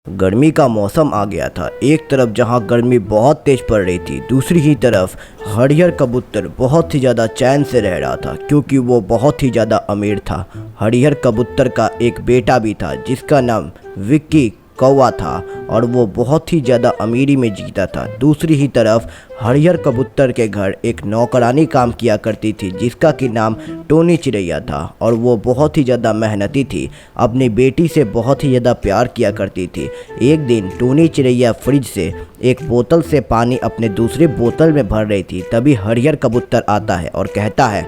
गर्मी का मौसम आ गया था। एक तरफ जहां गर्मी बहुत तेज पड़ रही थी, दूसरी ही तरफ हरियर कबूतर बहुत ही ज़्यादा चैन से रह रहा था, क्योंकि वो बहुत ही ज़्यादा अमीर था। हरियर कबूतर का एक बेटा भी था जिसका नाम विक्की कौवा था और वो बहुत ही ज़्यादा अमीरी में जीता था। दूसरी ही तरफ हरियर कबूतर के घर एक नौकरानी काम किया करती थी जिसका कि नाम टोनी चिड़ैया था और वो बहुत ही ज़्यादा मेहनती थी। अपनी बेटी से बहुत ही ज़्यादा प्यार किया करती थी। एक दिन टोनी चिड़ैया फ्रिज से एक बोतल से पानी अपने दूसरे बोतल में भर रही थी। तभी हरियर कबूतर आता है और कहता है,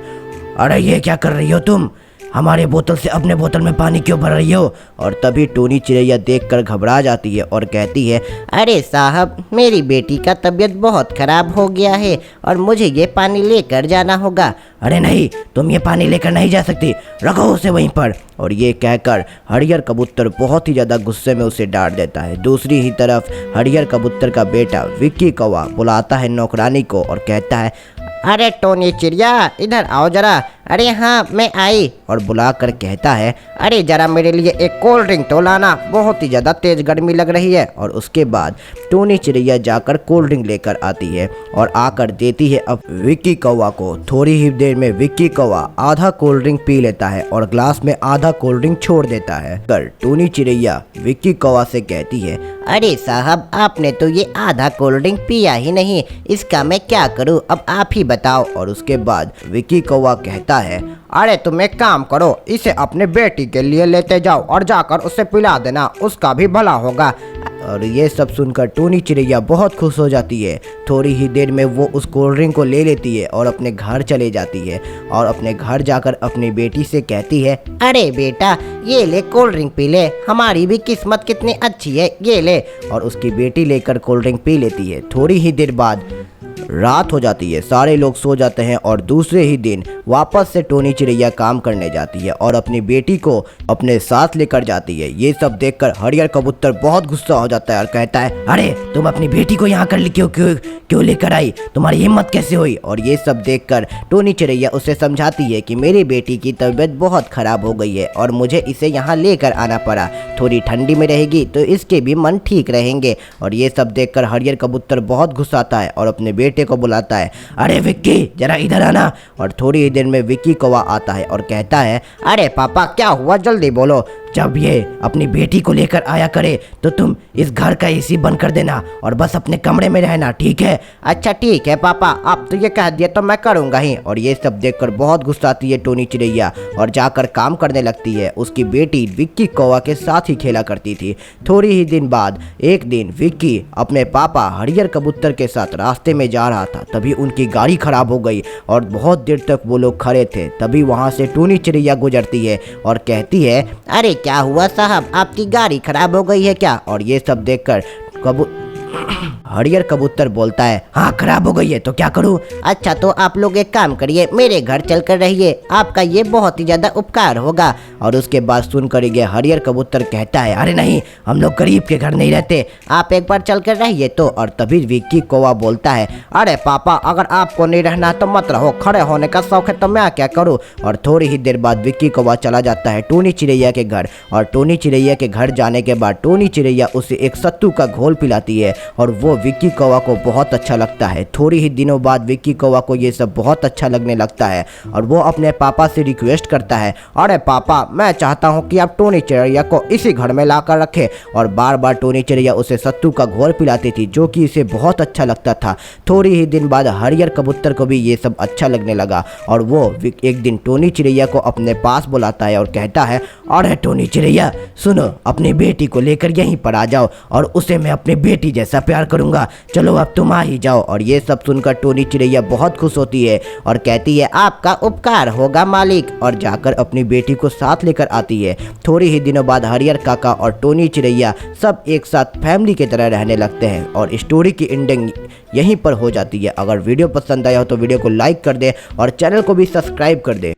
अरे ये क्या कर रही हो तुम? हमारे बोतल से अपने बोतल में पानी क्यों भर रही हो? और तभी टोनी चिड़ैया देखकर घबरा जाती है और कहती है, अरे साहब, मेरी बेटी का तबीयत बहुत ख़राब हो गया है और मुझे ये पानी लेकर जाना होगा। अरे नहीं, तुम ये पानी लेकर नहीं जा सकती, रखो उसे वहीं पर। और ये कहकर हरियर कबूतर बहुत ही ज़्यादा गुस्से में उसे डांट देता है। दूसरी ही तरफ हरियर कबूतर का बेटा विक्की कौवा बुलाता है नौकरानी को और कहता है, अरे टोनी चिड़िया, इधर आओ जरा। अरे हाँ, मैं आई। और बुलाकर कहता है, अरे जरा मेरे लिए एक कोल्ड ड्रिंक तो लाना, बहुत ही ज़्यादा तेज़ गर्मी लग रही है। और उसके बाद टोनी चिड़ैया जाकर कोल्ड ड्रिंक लेकर आती है और आकर देती है अब विक्की कौवा को। थोड़ी ही देर में विक्की कौवा आधा कोल्ड ड्रिंक पी लेता है और ग्लास में आधा कोल्ड ड्रिंक छोड़ देता है। कर टोनी चिड़ैया विक्की कौवा से कहती है, अरे साहब, आपने तो ये आधा कोल्ड ड्रिंक पिया ही नहीं, इसका मैं क्या करूं? अब आप ही बताओ। और उसके बाद विक्की कौवा कहता है, अरे तुम एक काम करो, इसे अपने बेटी के लिए लेते जाओ और जाकर उसे पिला देना, उसका भी भला होगा। और ये सब सुनकर टोनी चिड़ैया बहुत खुश हो जाती है। थोड़ी ही देर में वो उस कोल्ड ड्रिंक को ले लेती है और अपने घर चले जाती है और अपने घर जाकर अपनी बेटी से कहती है, अरे बेटा, ये ले कोल्ड ड्रिंक पी ले, हमारी भी किस्मत कितनी अच्छी है, ये ले। और उसकी बेटी लेकर कोल्ड ड्रिंक पी लेती है। थोड़ी ही देर बाद रात हो जाती है, सारे लोग सो जाते हैं और दूसरे ही दिन वापस से टोनी चिड़ैया काम करने जाती है और अपनी बेटी को अपने साथ लेकर जाती है। ये सब देखकर हरियर कबूतर बहुत गुस्सा हो जाता है और कहता है, अरे तुम अपनी बेटी को यहाँ कर क्यों क्यों क्यों लेकर आई? तुम्हारी हिम्मत कैसे हुई? और ये सब देखकर टोनी चिड़ैया उसे समझाती है कि मेरी बेटी की तबीयत बहुत ख़राब हो गई है और मुझे इसे यहाँ लेकर आना पड़ा। थोड़ी ठंडी में रहेगी तो इसके भी मन ठीक रहेंगे। और ये सब देखकर हरियर कबूतर बहुत गुस्साता है और अपने बेटे को बुलाता है, अरे विक्की, जरा इधर आना। और थोड़ी ही देर में विक्की कौवा आता है और कहता है, अरे पापा, क्या हुआ? जल्दी बोलो। जब ये अपनी बेटी को लेकर आया करे तो तुम इस घर का एसी बंद कर देना और बस अपने कमरे में रहना, ठीक है? अच्छा ठीक है पापा, आप तो ये कह दिया तो मैं करूँगा ही। और ये सब देखकर बहुत गुस्साती है टोनी चिड़ैया और जाकर काम करने लगती है। उसकी बेटी विक्की कौवा के साथ ही खेला करती थी। थोड़ी ही दिन बाद एक दिन विक्की अपने पापा हरियर कबूतर के साथ रास्ते में जा रहा था। तभी उनकी गाड़ी खराब हो गई और बहुत देर तक वो लोग खड़े थे। तभी वहाँ से टोनी चिड़ैया गुजरती है और कहती है, अरे क्या हुआ साहब, आपकी गाड़ी खराब हो गई है क्या? और ये सब देखकर हरियर कबूतर बोलता है, हाँ खराब हो गई है, तो क्या करूँ? अच्छा तो आप लोग एक काम करिए, मेरे घर चलकर रहिए, आपका ये बहुत ही ज़्यादा उपकार होगा। और उसके बाद सुनकर ये हरियर कबूतर कहता है, अरे नहीं, हम लोग गरीब के घर नहीं रहते, आप एक बार चलकर रहिए तो। और तभी विक्की कौवा बोलता है, अरे पापा, अगर आपको नहीं रहना तो मत रहो, खड़े होने का शौक है तो मैं क्या करूँ? और थोड़ी ही देर बाद विक्की कौवा चला जाता है टोनी चिड़ैया के घर। और टोनी चिड़ैया के घर जाने के बाद टोनी चिड़ैया उसे एक सत्तू का घोल पिलाती है और वो विक्की कौवा को बहुत अच्छा लगता है। थोड़ी ही दिनों बाद विक्की कौवा को ये सब बहुत अच्छा लगने लगता है और वो अपने पापा से रिक्वेस्ट करता है, अरे पापा, मैं चाहता हूँ कि आप टोनी चिड़ैया को इसी घर में लाकर रखें। और बार बार टोनी चिड़ैया उसे सत्तू का घोल पिलाती थी जो कि इसे बहुत अच्छा लगता था। थोड़ी ही दिन बाद हरियर कबूतर को भी ये सब अच्छा लगने लगा और वो एक दिन टोनी चिड़ैया को अपने पास बुलाता है और कहता है, अरे टोनी चिड़ैया सुनो, अपनी बेटी को लेकर यहीं पर आ जाओ और उसे मैं अपनी बेटी जैसा प्यार करूंगा, चलो अब तुम आ ही जाओ। और ये सब सुनकर टोनी चिड़ैया बहुत खुश होती है और कहती है, आपका उपकार होगा मालिक। और जाकर अपनी बेटी को साथ लेकर आती है। थोड़ी ही दिनों बाद हरियर काका और टोनी चिड़ैया सब एक साथ फैमिली की तरह रहने लगते हैं और स्टोरी की एंडिंग यहीं पर हो जाती है। अगर वीडियो पसंद आया हो तो वीडियो को लाइक कर दे और चैनल को भी सब्सक्राइब कर दे।